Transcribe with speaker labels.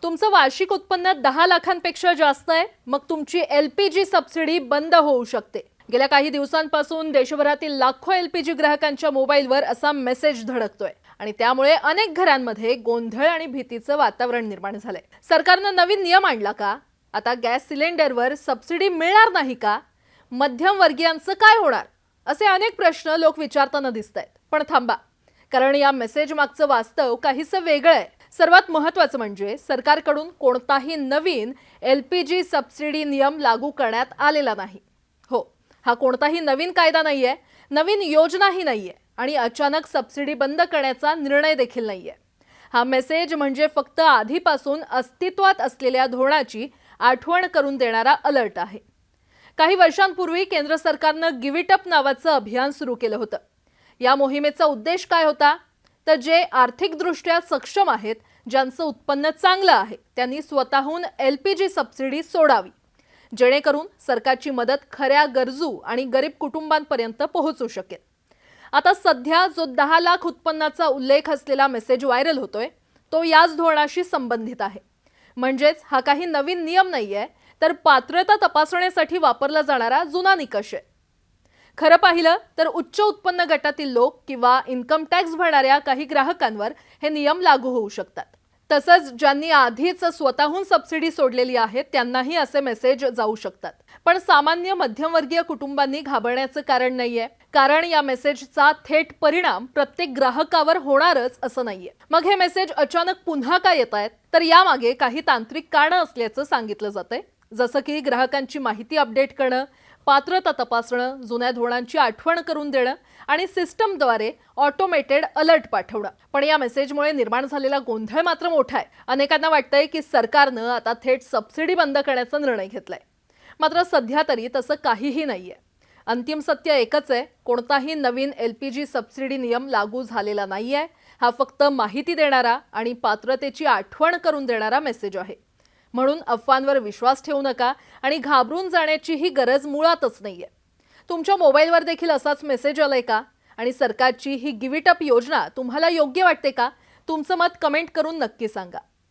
Speaker 1: तुमचं वार्षिक उत्पन्न 10 लाखांपेक्षा जास्त आहे, मग तुमची एलपीजी सबसिडी बंद होऊ शकते। गेल्या काही दिवसांपासून देशभरातील लाखो एलपीजी ग्राहकांच्या मोबाईलवर असा मेसेज धडकतोय आणि त्यामुळे अनेक घरांमध्ये गोंधळ आणि भीतीचं वातावरण निर्माण झालंय। सरकारने नवीन नियम आणला का? आता गॅस सिलेंडरवर सबसिडी मिळणार नाही का? मध्यमवर्गीयांचं काय होणार? असे अनेक प्रश्न लोक विचारताना दिसतायत। पण थांबा, कारण या मेसेज मागचं वास्तव काहीसं वेगळं आहे। सर्वात महत्त्वाचं म्हणजे सरकारकडून कोणताही नवीन एलपीजी सबसिडी नियम लागू करण्यात आलेला नाही। हो, हा कोणताही नवीन कायदा नाहीये, नवीन योजनाही नाहीये आणि अचानक सबसिडी बंद करण्याचा निर्णय देखील नाहीये। हा मेसेज म्हणजे फक्त आधीपासून अस्तित्वात असलेल्या धोरणाची आठवण करून देणारा अलर्ट आहे। काही वर्षांपूर्वी केंद्र सरकारनं गिव्ह इट अप नावाचं अभियान सुरू केलं होतं। या मोहिमेचा उद्देश काय होता? तर जे आर्थिकदृष्ट्या सक्षम आहेत, ज्यांचं उत्पन्न चांगलं आहे, त्यांनी स्वतःहून एलपीजी सबसिडी सोडावी, जेणेकरून सरकारची मदत खऱ्या गरजू आणि गरीब कुटुंबांपर्यंत पोहोचू शकेल। आता सध्या जो 10 लाख उत्पन्नाचा उल्लेख असलेला मेसेज व्हायरल होतोय, तो याच धोरणाशी संबंधित आहे। म्हणजेच हा काही नवीन नियम नाहीये, तर पात्रता तपासण्यासाठी वापरला जाणारा जुना निकष आहे। खरं पाहिलं तर उच्च उत्पन्न गटातील लोक किंवा इन्कम टॅक्स भरणाऱ्या काही ग्राहकांवर हे नियम लागू होऊ शकतात। तसंच ज्यांनी आधीच स्वतःहून सबसिडी सोडलेली आहे त्यांनाही असे मेसेज जाऊ शकतात। पण सामान्य मध्यमवर्गीय कुटुंबांनी घाबरण्याचं कारण नाहीये, कारण या मेसेजचा थेट परिणाम प्रत्येक ग्राहकावर होणारच असं नाहीये। मग हे मेसेज अचानक पुन्हा का येतायत? तर यामागे काही तांत्रिक कारणं असल्याचं सांगितलं जातंय, जसं की ग्राहकांची माहिती अपडेट करणं, पात्रता तपासणं, जुन्या धोरणांची आठवण करून देणं आणि सिस्टमद्वारे ऑटोमेटेड अलर्ट पाठवणं। पण या मेसेजमुळे निर्माण झालेला गोंधळ मात्र मोठा आहे। अनेकांना वाटतंय की सरकारनं आता थेट सबसिडी बंद करण्याचा निर्णय घेतलाय, मात्र सध्या तरी तसं काहीही नाहीये। अंतिम सत्य एकच आहे, कोणताही नवीन एलपीजी सबसिडी नियम लागू झालेला नाहीये। हा फक्त माहिती देणारा आणि पात्रतेची आठवण करून देणारा मेसेज आहे। म्हणून अफवांवर विश्वास ठेवू नका आणि घाबरून जाण्याचीही गरज मुळातच नाहीये। तुमच्या मोबाईलवर देखील असाच मेसेज आलाय का? आणि सरकारची ही गिव्ह इट अप योजना तुम्हाला योग्य वाटते का? तुमचं मत कमेंट करून नक्की सांगा।